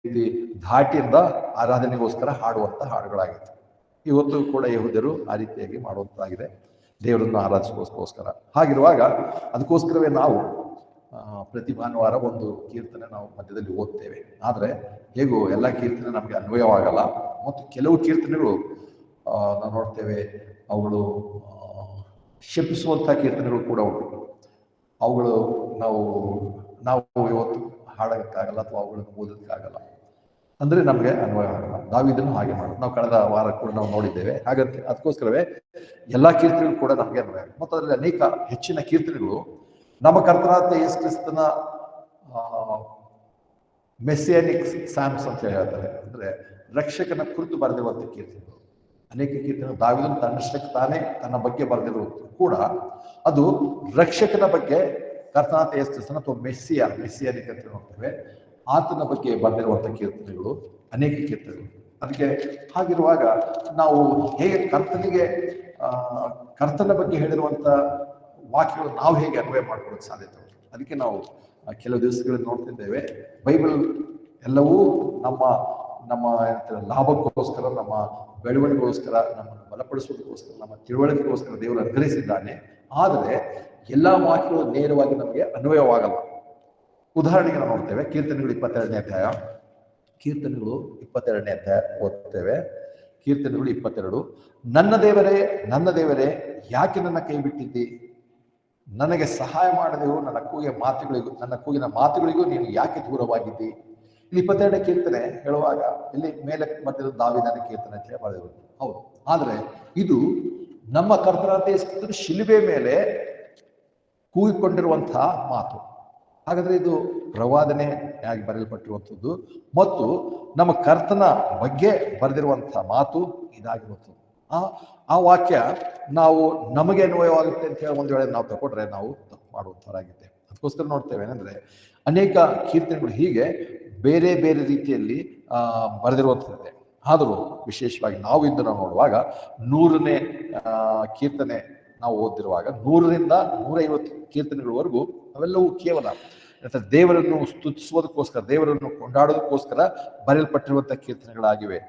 ರೀತಿ ಧಾಟಿಯಿಂದ ಆರಾಧನೆಗೋಸ್ಕರ ಹಾಡುವಂಥ ಹಾಡುಗಳಾಗಿತ್ತು. ಇವತ್ತು ಕೂಡ ಯಹೂದ್ಯರು ಆ ರೀತಿಯಾಗಿ ಮಾಡುವಂತಾಗಿದೆ, ದೇವರನ್ನು ಆರಾಧಿಸೋಸ್ಕರ. ಹಾಗಿರುವಾಗ ಅದಕ್ಕೋಸ್ಕರವೇ ನಾವು ಪ್ರತಿ ಭಾನುವಾರ ಒಂದು ಕೀರ್ತನೆ ನಾವು ಮಧ್ಯದಲ್ಲಿ ಓದ್ತೇವೆ. ಆದರೆ ಹೇಗೂ ಎಲ್ಲ ಕೀರ್ತನೆ ನಮಗೆ ಅನ್ವಯವಾಗಲ್ಲ, ಮತ್ತು ಕೆಲವು ಕೀರ್ತನೆಗಳು ನಾವು ನೋಡ್ತೇವೆ ಅವುಗಳು ಶಪಿಸುವಂಥ ಕೀರ್ತನೆಗಳು ಕೂಡ ಉಂಟು. ಅವುಗಳು ನಾವು ಇವತ್ತು ಹಾಡೋಕ್ಕಾಗಲ್ಲ ಅಥವಾ ಅವುಗಳನ್ನು ಓದೋದಕ್ಕಾಗಲ್ಲ, ಅಂದರೆ ನಮಗೆ ಅನ್ವಯ ಆಗಲ್ಲ. ದಾವೀದನು ಹಾಗೆ ಮಾಡೋದು ನಾವು ಕಳೆದ ವಾರ ಕೂಡ ನಾವು ನೋಡಿದ್ದೇವೆ. ಹಾಗಂತೆ ಅದಕ್ಕೋಸ್ಕರವೇ ಎಲ್ಲ ಕೀರ್ತನೆಗಳು ಕೂಡ ನಮಗೆ ಅನ್ವಯ. ಮತ್ತು ಅದರಲ್ಲಿ ಅನೇಕ ಹೆಚ್ಚಿನ ಕೀರ್ತನೆಗಳು ನಮ್ಮ ಕರ್ತನಾದ ಯೇಸು ಕ್ರಿಸ್ತನ ಮೆಸ್ಸಿಯಾನಿಕ್ ಸ್ಯಾಮ್ಸ್ ಅಂತ ಹೇಳ್ತಾರೆ, ಅಂದರೆ ರಕ್ಷಕನ ಕುರಿತು ಬರೆದಿರುವಂಥ ಕೀರ್ತನೆಗಳು. ಅನೇಕ ಕೀರ್ತನೆ ದಾವೀದನು ತನ್ನಷ್ಟಕ್ಕೆ ತಾನೇ ತನ್ನ ಬಗ್ಗೆ ಬರೆದಿರುವುದು ಕೂಡ ಅದು ರಕ್ಷಕನ ಬಗ್ಗೆ, ಕರ್ತನಾದ ಯೇಸು ಕ್ರಿಸ್ತನ ಅಥವಾ ಮೆಸ್ಸಿಯಾನಿಕ್ ಅಂತ ನೋಡ್ತೇವೆ, ಆತನ ಬಗ್ಗೆ ಬರೆದಿರುವಂಥ ಕೀರ್ತನೆಗಳು ಅನೇಕ ಕೀರ್ತನೆಗಳು. ಅದಕ್ಕೆ ಹಾಗಿರುವಾಗ ನಾವು ಹೇಗೆ ಕರ್ತನ ಬಗ್ಗೆ ಹೇಳಿರುವಂಥ ವಾಕ್ಯಗಳು ನಾವು ಹೇಗೆ ಅನ್ವಯ ಮಾಡ್ಕೊಳ್ಳೋಕೆ ಸಾಧ್ಯತೆ ಉಂಟು? ಅದಕ್ಕೆ ನಾವು ಕೆಲವು ದಿವಸಗಳಲ್ಲಿ ನೋಡ್ತಿದ್ದೇವೆ, ಬೈಬಲ್ ಎಲ್ಲವೂ ನಮ್ಮ ಲಾಭಕ್ಕೋಸ್ಕರ, ನಮ್ಮ ಬೆಳವಣಿಗೆಗೋಸ್ಕರ, ನಮ್ಮನ್ನು ಬಲಪಡಿಸೋದಕ್ಕೋಸ್ಕರ, ನಮ್ಮ ತಿಳುವಳಿಕೆಗೋಸ್ಕರ ದೇವರು ಅನುಗ್ರಹಿಸಿದ್ದಾನೆ. ಆದರೆ ಎಲ್ಲ ವಾಕ್ಯಗಳು ನೇರವಾಗಿ ನಮಗೆ ಅನ್ವಯವಾಗಲ್ಲ. ಉದಾಹರಣೆಗೆ ನಾವು ನೋಡ್ತೇವೆ ಕೀರ್ತನೆಗಳು 22ನೇ ಅಧ್ಯಾಯ ಓದ್ತೇವೆ. ಕೀರ್ತನೆಗಳು 22. ನನ್ನ ದೇವರೇ ಯಾಕೆ ನನ್ನ ಕೈ ಬಿಟ್ಟಿದ್ದಿ? ನನಗೆ ಸಹಾಯ ಮಾಡದೆವು, ನನ್ನ ಕೂಗಿನ ಮಾತುಗಳಿಗೂ ನೀನು ಯಾಕೆ ದೂರವಾಗಿದ್ದಿ? ಇಲ್ಲಿ 22ನೇ ಕೀರ್ತನೆ ಹೇಳುವಾಗ ಇಲ್ಲಿ ಮೇಲೆ ಬಂದಿರೋ ದಾವೀದನ ಕೀರ್ತನೆ ಅಂತ ಹೇಳಿ ಬರೆದಿರೋದು ಹೌದು. ಆದರೆ ಇದು ನಮ್ಮ ಕರ್ತನಾದ ಯೇಸು ಶಿಲುಬೆ ಮೇಲೆ ಕೂಗಿಕೊಂಡಿರುವಂತಹ ಮಾತು. ಹಾಗಾದ್ರೆ ಇದು ಪ್ರವಾದನೆಯಾಗಿ ಬರೆಯಲ್ಪಟ್ಟಿರುವಂಥದ್ದು ಮತ್ತು ನಮ್ಮ ಕರ್ತನ ಬಗ್ಗೆ ಬರೆದಿರುವಂತಹ ಮಾತು ಇದಾಗಿರುವಂಥದ್ದು. ಆ ವಾಕ್ಯ ನಾವು ನಮಗೆ ಅನ್ವಯವಾಗುತ್ತೆ ಅಂತ ಹೇಳಿ ಒಂದು ವೇಳೆ ನಾವು ತಗೊಂಡ್ರೆ ನಾವು ತಪ್ಪು ಮಾಡುವಂಥವರಾಗಿದ್ದೆ. ಅದಕ್ಕೋಸ್ಕರ ನೋಡ್ತೇವೆ ಏನಂದ್ರೆ ಅನೇಕ ಕೀರ್ತನೆಗಳು ಹೀಗೆ ಬೇರೆ ಬೇರೆ ರೀತಿಯಲ್ಲಿ ಬರೆದಿರುವಂಥದ್ದಿದೆ. ಆದರೂ ವಿಶೇಷವಾಗಿ ನಾವು ಇಂದು ನಾವು ನೋಡುವಾಗ 100ನೇ ಕೀರ್ತನೆ ನಾವು ಓದಿರುವಾಗ 100ರಿಂದ 150 ಕೀರ್ತನೆಗಳವರೆಗೂ ಅವೆಲ್ಲವೂ ಕೇವಲ ದೇವರನ್ನು ಸ್ತುತಿಸುವುದಕ್ಕೋಸ್ಕರ, ದೇವರನ್ನು ಕೊಂಡಾಡೋದಕ್ಕೋಸ್ಕರ ಬರೆಯಲ್ಪಟ್ಟಿರುವಂಥ ಕೀರ್ತನೆಗಳಾಗಿವೆ.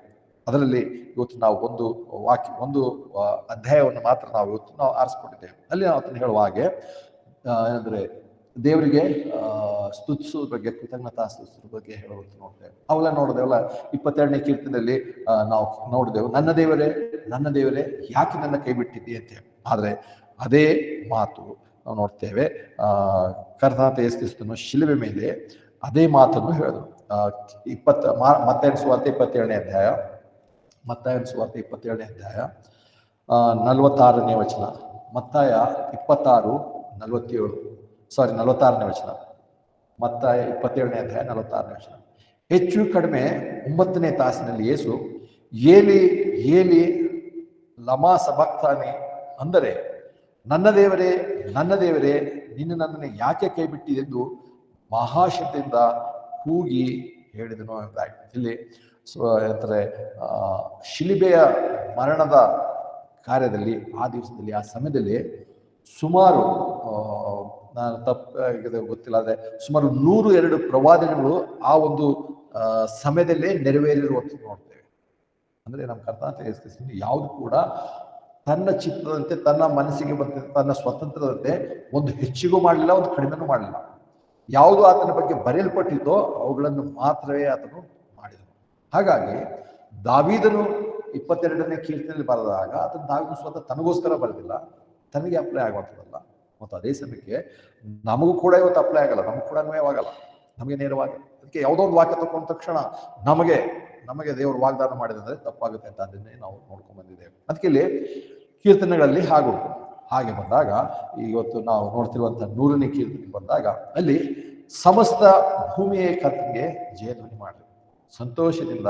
ಅದರಲ್ಲಿ ಇವತ್ತು ನಾವು ಒಂದು ಅಧ್ಯಾಯವನ್ನು ಮಾತ್ರ ನಾವು ಆರಿಸ್ಕೊಂಡಿದ್ದೇವೆ. ಅಲ್ಲಿ ನಾವು ಅದನ್ನು ಹೇಳುವ ಹಾಗೆ ಏನಂದ್ರೆ ದೇವರಿಗೆ ಸ್ತುತಿಸೋದ್ರ ಬಗ್ಗೆ, ಕೃತಜ್ಞತಾ ಸ್ತುತಿಸೋದ್ರ ಬಗ್ಗೆ ಹೇಳುವಂತ ನೋಡ್ತೇವೆ. ಅವೆಲ್ಲ ನೋಡಿದೆವಲ್ಲ 22ನೇ ಕೀರ್ತನೆಯಲ್ಲಿ ನಾವು ನೋಡಿದೆವು, ನನ್ನ ದೇವರೇ ಯಾಕೆ ನನ್ನ ಕೈ ಬಿಟ್ಟಿದ್ದಿ ಅಂತ ಹೇಳಿ. ಆದರೆ ಅದೇ ಮಾತು ನಾವು ನೋಡ್ತೇವೆ ಕರ್ತನಾದ ಯೇಸು ಕ್ರಿಸ್ತನು ಶಿಲುಬೆ ಮೇಲೆ ಅದೇ ಮಾತನ್ನು ಹೇಳಿದ್ರು. ಮತ್ತಾಯನ ಸುವಾರ್ತೆ 27ನೇ ಅಧ್ಯಾಯ 46ನೇ ವಚನ, ಮತ್ತಾಯ 46ನೇ ವಚನ, ಮತ್ತಾಯ 27ನೇ ಅಧ್ಯಾಯ 46ನೇ ವಚನ. ಹೆಚ್ಚು ಕಡಿಮೆ 9ನೇ ತಾಸಿನಲ್ಲಿ ಯೇಸು ಏಲಿ ಏಲಿ ಲಮಾ ಸಬಕ್ತಾನಿ, ಅಂದರೆ ನನ್ನ ದೇವರೇ ನಿನ್ನ ನನ್ನನ್ನು ಯಾಕೆ ಕೈ ಬಿಟ್ಟಿದೆಂದು ಮಹಾಶಬ್ದದಿಂದ ಕೂಗಿ ಹೇಳಿದನು ಎಂಬುದಾಗಿ. ಇಲ್ಲಿ ಅಂದರೆ ಶಿಲುಬೆಯ ಮರಣದ ಕಾರ್ಯದಲ್ಲಿ ಆ ದಿವಸದಲ್ಲಿ ಆ ಸಮಯದಲ್ಲಿ ಸುಮಾರು ನಾನು ಗೊತ್ತಿಲ್ಲ, ಆದರೆ ಸುಮಾರು 102 ಪ್ರವಾದನೆಗಳು ಆ ಒಂದು ಸಮಯದಲ್ಲೇ ನೆರವೇರಿರುವಂಥದ್ದು ನೋಡ್ತೇವೆ. ಅಂದರೆ ನಮ್ಮ ಕರ್ತನಾದ ಯೇಸು ಕ್ರಿಸ್ತನು ಯಾವುದು ಕೂಡ ತನ್ನ ಚಿತ್ತದಂತೆ, ತನ್ನ ಮನಸ್ಸಿಗೆ ಬಂದಂತೆ, ತನ್ನ ಸ್ವತಂತ್ರದಂತೆ ಒಂದು ಹೆಚ್ಚಿಗೂ ಮಾಡಲಿಲ್ಲ, ಒಂದು ಕಡಿಮೆನೂ ಮಾಡಲಿಲ್ಲ. ಯಾವುದು ಆತನ ಬಗ್ಗೆ ಬರೆಯಲ್ಪಟ್ಟಿದ್ದೋ ಅವುಗಳನ್ನು ಮಾತ್ರವೇ ಆತನು ಮಾಡಿದನು. ಹಾಗಾಗಿ ದಾವೀದನು 22ನೇ ಕೀರ್ತನೆಯಲ್ಲಿ ಬರೆದಾಗ ಅದನ್ನು ದಾವೀದನು ಸ್ವತಃ ತನಗೋಸ್ಕರ ಬರೆದಿಲ್ಲ, ತನಗೆ ಅಪ್ಲೈ ಆಗುವಂಥದ್ದಲ್ಲ. ಮತ್ತು ಅದೇ ಸಮಯಕ್ಕೆ ನಮಗೂ ಕೂಡ ಇವತ್ತು ಅಪ್ಲೈ ಆಗಲ್ಲ, ನಮಗೂ ಕೂಡ ಅನ್ವಯವಾಗಲ್ಲ, ನಮಗೆ ನೇರವಾಗಿ. ಅದಕ್ಕೆ ಯಾವುದೋ ಒಂದು ವಾಕ್ಯ ತಗೊಂಡ ತಕ್ಷಣ ನಮಗೆ ದೇವರು ವಾಗ್ದಾನ ಮಾಡಿದ್ರೆ ತಪ್ಪಾಗುತ್ತೆ ಅಂತ ಅದನ್ನೇ ನಾವು ನೋಡ್ಕೊಂಡು ಬಂದಿದ್ದೇವೆ. ಅದಕ್ಕೆ ಇಲ್ಲಿ ಕೀರ್ತನೆಗಳಲ್ಲಿ ಹಾಗೆ ಬಂದಾಗ ಇವತ್ತು ನಾವು ನೋಡ್ತಿರುವಂತಹ 100ನೇ ಕೀರ್ತನೆ ಬಂದಾಗ ಅಲ್ಲಿ ಸಮಸ್ತ ಭೂಮಿಯ ಕರ್ತನಿಗೆ ಜಯಧ್ವನಿ ಮಾಡಿ ಸಂತೋಷದಿಂದ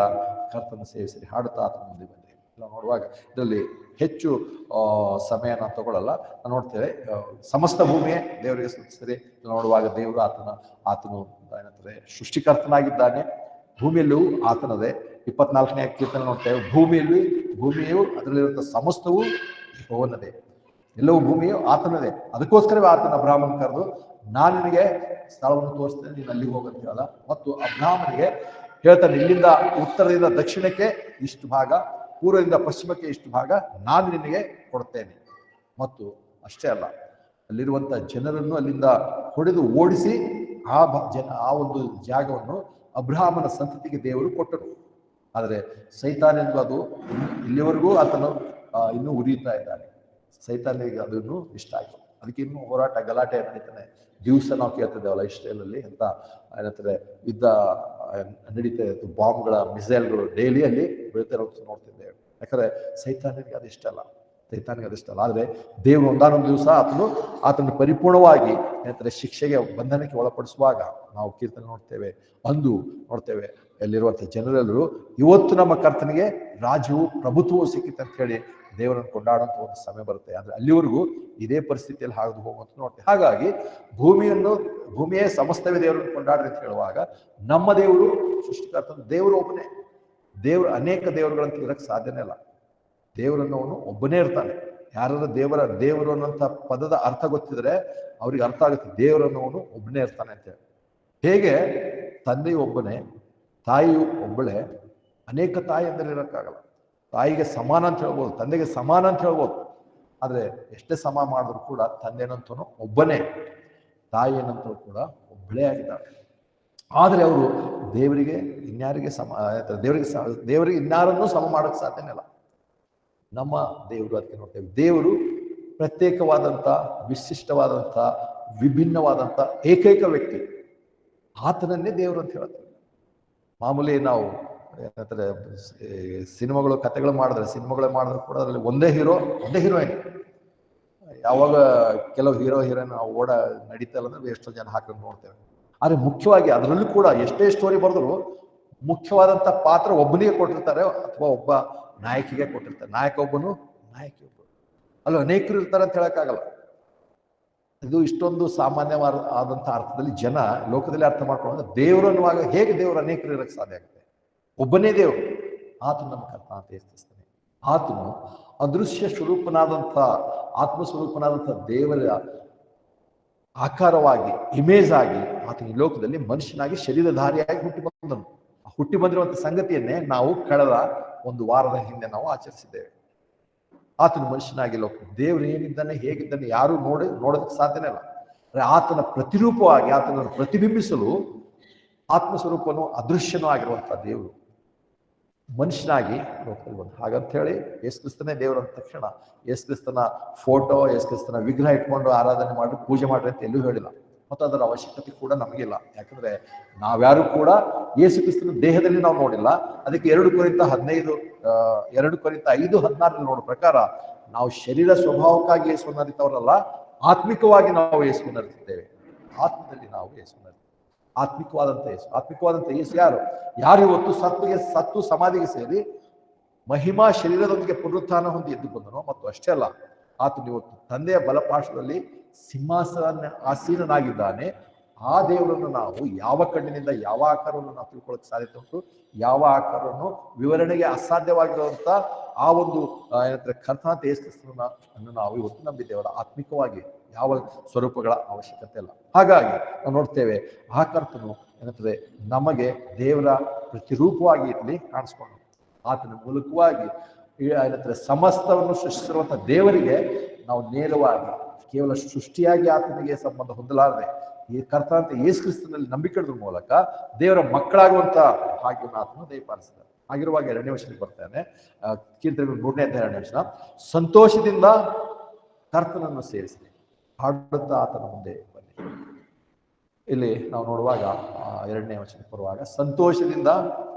ಕರ್ತನ ಸೇವಿಸಿರಿ, ಹಾಡುತ್ತಾ ಆತನ ಮುಂದೆ ಬಂದಿರಿ. ನಾವು ನೋಡುವಾಗ ಇದರಲ್ಲಿ ಹೆಚ್ಚು ಸಮಯ ನಾವು ತಗೊಳ್ಳಲ್ಲ. ನಾವು ನೋಡ್ತೇವೆ ಸಮಸ್ತ ಭೂಮಿಯೇ ದೇವರಿಗೆ ಸ್ತುತಿಸಿರಿ. ನೋಡುವಾಗ ದೇವರು ಆತನು ಏನಂತಾರೆ ಸೃಷ್ಟಿಕರ್ತನಾಗಿದ್ದಾನೆ, ಭೂಮಿಯಲ್ಲೂ ಆತನದೇ. 24ನೇ ಕೀರ್ತನೆ ನೋಡ್ತೇವೆ, ಭೂಮಿಯು ಅದರಲ್ಲಿರುವಂಥ ಸಮಸ್ತವೂ ಯೆಹೋವನದೇ, ಎಲ್ಲವೂ ಭೂಮಿಯು ಆತನದೇ. ಅದಕ್ಕೋಸ್ಕರವೇ ಆತನ ಅಬ್ರಹಾಮನ ಕರೆದು ನಾನು ನಿನಗೆ ಸ್ಥಳವನ್ನು ತೋರಿಸ್ತೇನೆ, ನೀನು ಅಲ್ಲಿಗೆ ಹೋಗಂತ ಹೇಳಲ್ಲ. ಮತ್ತು ಅಬ್ರಹಾಮನಿಗೆ ಹೇಳ್ತಾನೆ, ಇಲ್ಲಿಂದ ಉತ್ತರದಿಂದ ದಕ್ಷಿಣಕ್ಕೆ ಇಷ್ಟು ಭಾಗ, ಪೂರ್ವದಿಂದ ಪಶ್ಚಿಮಕ್ಕೆ ಇಷ್ಟು ಭಾಗ ನಾನು ನಿನಗೆ ಕೊಡ್ತೇನೆ. ಮತ್ತು ಅಷ್ಟೇ ಅಲ್ಲ, ಅಲ್ಲಿರುವಂಥ ಜನರನ್ನು ಅಲ್ಲಿಂದ ಹೊಡೆದು ಓಡಿಸಿ ಆ ಒಂದು ಜಾಗವನ್ನು ಅಬ್ರಹಾಮನ ಸಂತತಿಗೆ ದೇವರು ಕೊಟ್ಟರು. ಆದರೆ ಸೈತಾನನಿಗೂ ಅದು ಇಲ್ಲಿವರೆಗೂ ಆತನು ಇನ್ನೂ ಉರಿಯುತ್ತಾ ಇದ್ದಾನೆ. ಸೈತಾನಿಗೆ ಅದನ್ನು ಇಷ್ಟ ಆಯಿತು. ಅದಕ್ಕೆ ಇನ್ನೂ ಹೋರಾಟ ಗಲಾಟೆ ನಡೀತಾನೆ. ದಿವಸ ನಾವು ಕೇಳ್ತಿದ್ದೇವಲ್ಲ ಇಸ್ರೇಲಲ್ಲಿ ಅಂತ ಏನಂತಾರೆ ಯುದ್ಧ ನಡೀತಾ ಇತ್ತು, ಬಾಂಬ್ಗಳ ಮಿಸೈಲ್ಗಳು ಡೈಲಿ ಅಲ್ಲಿ ಬೀಳ್ತಿರೋದು ನೋಡ್ತಿದ್ದೇವೆ. ಯಾಕಂದ್ರೆ ಸೈತಾನಿಗೆ ಅದಿಷ್ಟಲ್ಲ, ಆದರೆ ದೇವರು ಒಂದಾನೊಂದು ದಿವಸ ಆತನು ಪರಿಪೂರ್ಣವಾಗಿ ಏನಂತಾರೆ ಶಿಕ್ಷೆಗೆ ಬಂಧನಕ್ಕೆ ಒಳಪಡಿಸುವಾಗ ನಾವು ಕೀರ್ತನೆ ನೋಡ್ತೇವೆ ಅಲ್ಲಿರುವಂಥ ಜನರೆಲ್ಲರೂ ಇವತ್ತು ನಮ್ಮ ಕರ್ತನಿಗೆ ರಾಜ್ಯವು ಪ್ರಭುತ್ವವು ಸಿಕ್ಕಿತ್ತು ಅಂತ ಹೇಳಿ ದೇವರನ್ನು ಕೊಂಡಾಡುವಂಥ ಒಂದು ಸಮಯ ಬರುತ್ತೆ. ಆದರೆ ಅಲ್ಲಿವರೆಗೂ ಇದೇ ಪರಿಸ್ಥಿತಿಯಲ್ಲಿ ಹಾದು ಹೋಗುವಂತ ನೋಡ್ತೇವೆ. ಹಾಗಾಗಿ ಭೂಮಿಯೇ ಸಮಸ್ತವೇ ದೇವರನ್ನು ಕೊಂಡಾಡ್ರಿ ಅಂತ ಹೇಳುವಾಗ ನಮ್ಮ ದೇವರು ಸೃಷ್ಟಿಕರ್ತನ ದೇವರು ಒಬ್ಬನೇ. ದೇವರು ಅನೇಕ ದೇವರುಗಳಂತ ಇರಕ್ಕೆ ಸಾಧ್ಯನೇ ಇಲ್ಲ. ದೇವರನ್ನವನು ಒಬ್ಬನೇ ಇರ್ತಾನೆ. ಯಾರಾದ್ರೂ ದೇವರು ಅನ್ನೋಂಥ ಪದದ ಅರ್ಥ ಗೊತ್ತಿದ್ರೆ ಅವ್ರಿಗೆ ಅರ್ಥ ಆಗುತ್ತೆ, ದೇವರನ್ನವನು ಒಬ್ಬನೇ ಇರ್ತಾನೆ ಅಂತೇಳಿ. ಹೇಗೆ ತಂದೆಯು ಒಬ್ಬನೇ, ತಾಯಿಯು ಒಬ್ಬಳೇ, ಅನೇಕ ತಾಯಿ ಅಂದರೆ ಇರೋಕ್ಕಾಗಲ್ಲ. ತಾಯಿಗೆ ಸಮಾನ ಅಂತ ಹೇಳ್ಬೋದು, ತಂದೆಗೆ ಸಮಾನ ಅಂತ ಹೇಳ್ಬೋದು. ಆದರೆ ಎಷ್ಟೇ ಸಮ ಮಾಡಿದ್ರು ಕೂಡ ತಂದೆನಂತೂ ಒಬ್ಬನೇ, ತಾಯಿ ಏನಂತೂ ಕೂಡ ಒಬ್ಬಳೇ ಆಗಿದ್ದಾರೆ. ಆದರೆ ಅವರು ದೇವರಿಗೆ ಇನ್ಯಾರನ್ನೂ ಸಮ ಮಾಡೋಕ್ಕೆ ಸಾಧ್ಯನೇ ಇಲ್ಲ. ನಮ್ಮ ದೇವರು ಅದಕ್ಕೆ ನೋಡ್ತೇವೆ, ದೇವರು ಪ್ರತ್ಯೇಕವಾದಂಥ, ವಿಶಿಷ್ಟವಾದಂಥ, ವಿಭಿನ್ನವಾದಂಥ ಏಕೈಕ ವ್ಯಕ್ತಿ. ಆತನನ್ನೇ ದೇವರು ಅಂತ ಹೇಳ್ತೇವೆ. ಮಾಮೂಲಿ ನಾವು ಏನಂತಾರೆ ಸಿನಿಮಾಗಳು ಕಥೆಗಳು ಮಾಡಿದ್ರು ಕೂಡ ಅದರಲ್ಲಿ ಒಂದೇ ಹೀರೋ ಒಂದೇ ಹೀರೋಯಿನ್. ಯಾವಾಗ ಕೆಲವು ಹೀರೋಯಿನ್ ನಡೀತಾ ಇಲ್ಲ ಅಂದ್ರೆ ಎಷ್ಟೋ ಜನ ಹಾಕೊಂಡು ನೋಡ್ತೇವೆ. ಆದರೆ ಮುಖ್ಯವಾಗಿ ಅದರಲ್ಲೂ ಕೂಡ ಎಷ್ಟೇ ಸ್ಟೋರಿ ಬರೆದ್ರು ಮುಖ್ಯವಾದಂಥ ಪಾತ್ರ ಒಬ್ಬನಿಗೆ ಕೊಟ್ಟಿರ್ತಾರೆ ಅಥವಾ ಒಬ್ಬ ನಾಯಕಿಗೆ ಕೊಟ್ಟಿರ್ತಾರೆ. ನಾಯಕ ಒಬ್ಬನು, ನಾಯಕಿ ಒಬ್ಬರು, ಅಲ್ಲಿ ಅನೇಕರು ಇರ್ತಾರೆ ಅಂತ ಹೇಳಕ್ಕಾಗಲ್ಲ. ಇದು ಇಷ್ಟೊಂದು ಸಾಮಾನ್ಯವಾದಂಥ ಅರ್ಥದಲ್ಲಿ ಜನ ಲೋಕದಲ್ಲಿ ಅರ್ಥ ಮಾಡ್ಕೊಂಡು ದೇವರು ಅನ್ನುವಾಗ ಹೇಗೆ ದೇವರು ಅನೇಕರು ಇರಕ್ಕೆ ಸಾಧ್ಯ ಆಗುತ್ತೆ? ಒಬ್ಬನೇ ದೇವರು, ಆತನು ನಮ್ಮ ಕರ್ತ ಅಂತ ಯೋಚಿಸ್ತಾನೆ. ಆತನು ಅದೃಶ್ಯ ಸ್ವರೂಪನಾದಂಥ ಆತ್ಮಸ್ವರೂಪನಾದಂಥ ದೇವರ ಆಕಾರವಾಗಿ, ಇಮೇಜ್ ಆಗಿ ಆತನ ಈ ಲೋಕದಲ್ಲಿ ಮನುಷ್ಯನಾಗಿ ಶರೀರಧಾರಿಯಾಗಿ ಹುಟ್ಟಿ ಬಂದಿರುವಂಥ ಸಂಗತಿಯನ್ನೇ ನಾವು ಕಳೆದ ಒಂದು ವಾರದ ಹಿಂದೆ ನಾವು ಆಚರಿಸಿದ್ದೇವೆ. ಆತನು ಮನುಷ್ಯನಾಗಿ ದೇವರು ಏನಿದ್ದಾನೆ, ಹೇಗಿದ್ದಾನೆ ಯಾರು ನೋಡೋದಕ್ಕೆ ಸಾಧ್ಯನೇ ಇಲ್ಲ. ಅಂದರೆ ಆತನ ಪ್ರತಿರೂಪವಾಗಿ, ಆತನನ್ನು ಪ್ರತಿಬಿಂಬಿಸಲು ಆತ್ಮಸ್ವರೂಪನು ಅದೃಶ್ಯನೂ ಆಗಿರುವಂಥ ದೇವರು ಮನುಷ್ಯನಾಗಿ ಲೋಕದಲ್ಲಿ ಬಂದ. ಹಾಗಂತ ಹೇಳಿ ಯೇಸು ಕ್ರಿಸ್ತನೇ ದೇವರು ಅಂದ ತಕ್ಷಣ ಯೇಸು ಕ್ರಿಸ್ತನ ಫೋಟೋ, ಯೇಸು ಕ್ರಿಸ್ತನ ವಿಗ್ರಹ ಇಟ್ಕೊಂಡು ಆರಾಧನೆ ಮಾಡಿ ಪೂಜೆ ಮಾಡ್ರಿ ಅಂತ ಎಲ್ಲೂ ಹೇಳಿಲ್ಲ. ಮತ್ತು ಅದರ ಅವಶ್ಯಕತೆ ಕೂಡ ನಮಗಿಲ್ಲ. ಯಾಕಂದ್ರೆ ನಾವ್ಯಾರು ಕೂಡ ಯೇಸು ಕ್ರಿಸ್ತನ ದೇಹದಲ್ಲಿ ನಾವು ನೋಡಿಲ್ಲ. ಅದಕ್ಕೆ 2 ಕೊರಿಂಥ 5:16 ನೋಡೋ ಪ್ರಕಾರ ನಾವು ಶರೀರ ಸ್ವಭಾವಕ್ಕಾಗಿ ಯೇಸುವನ್ನು ಅರಿತವರಲ್ಲ, ಆತ್ಮಿಕವಾಗಿ ನಾವು ಯೇಸುವನ್ನು ಅರಿತಿದ್ದೇವೆ. ಆತ್ಮದಲ್ಲಿ ನಾವು ಯೇಸುವನ್ನು ಅರಿತೇವೆ. ಆತ್ಮಿಕವಾದಂಥ ಯೇಸು ಯಾರು ಇವತ್ತು ಸತ್ತು ಸಮಾಧಿಗೆ ಸೇರಿ ಮಹಿಮಾ ಶರೀರದೊಂದಿಗೆ ಪುನರುತ್ಥಾನ ಹೊಂದಿ ಎದ್ದು ಬಂದನೋ, ಮತ್ತು ಅಷ್ಟೇ ಅಲ್ಲ, ಆತನು ಇವತ್ತು ತಂದೆಯ ಬಲಪಾರ್ಶ್ವದಲ್ಲಿ ಸಿಂಹಾಸನ ಆಸೀನನಾಗಿದ್ದಾನೆ. ಆ ದೇವರನ್ನು ನಾವು ಯಾವ ಕಣ್ಣಿನಿಂದ ಯಾವ ಆಕಾರವನ್ನು ನಾವು ತಿಳ್ಕೊಳ್ಳೋಕೆ ಸಾಧ್ಯತೆ ಉಂಟು? ಯಾವ ಆಕಾರವನ್ನು ವಿವರಣೆಗೆ ಅಸಾಧ್ಯವಾಗಿರುವಂಥ ಆ ಒಂದು ಏನಂತಾರೆ ಕರ್ತನಾಥ ಯೇಸು ಕ್ರಿಸ್ತನನ್ನು ನಾವು ಇವತ್ತು ನಂಬಿದ್ದೇವಲ್ಲ, ಆತ್ಮಿಕವಾಗಿ ಯಾವ ಸ್ವರೂಪಗಳ ಅವಶ್ಯಕತೆ ಇಲ್ಲ. ಹಾಗಾಗಿ ನಾವು ನೋಡ್ತೇವೆ, ಆ ಕರ್ತನು ಏನಂತಂದ್ರೆ ನಮಗೆ ದೇವರ ಪ್ರತಿರೂಪವಾಗಿ ಇಲ್ಲಿ ಕಾಣಿಸ್ಕೊಂಡು ಆತನ ಮೂಲಕವಾಗಿ ಏನಂತಾರೆ ಸಮಸ್ತವನ್ನು ಸೃಷ್ಟಿಸಿರುವಂಥ ದೇವರಿಗೆ ನಾವು ನೇರವಾಗಿ ಕೇವಲ ಸೃಷ್ಟಿಯಾಗಿ ಆತನಿಗೆ ಸಂಬಂಧ ಹೊಂದಲಾರದೆ ಈ ಕರ್ತನಾಥ ಯೇಸು ಕ್ರಿಸ್ತನಲ್ಲಿ ನಂಬಿಕೆಯ ಮೂಲಕ ದೇವರ ಮಕ್ಕಳಾಗುವಂಥ ಭಾಗ್ಯವನ್ನು ಆತನು ದಯಪಾಲಿಸಿದ್ದಾರೆ. ಆಗಿರುವಾಗ 2ನೇ ವಚನಕ್ಕೆ ಬರ್ತಾನೆ, ಕೀರ್ತನೆಗಳು 3ನೇ ಅಧ್ಯಾಯ 2ನೇ ವಚನ, ಸಂತೋಷದಿಂದ ಕರ್ತನನ್ನು ಸೇರಿಸಿ ಹಾಡುತ್ತಾ ಆತನ ಮುಂದೆ ಬನ್ನಿ. ಇಲ್ಲಿ ನಾವು ನೋಡುವಾಗ 2ನೇ ವಚನಕ್ಕೆ ಬರುವಾಗ ಸಂತೋಷದಿಂದ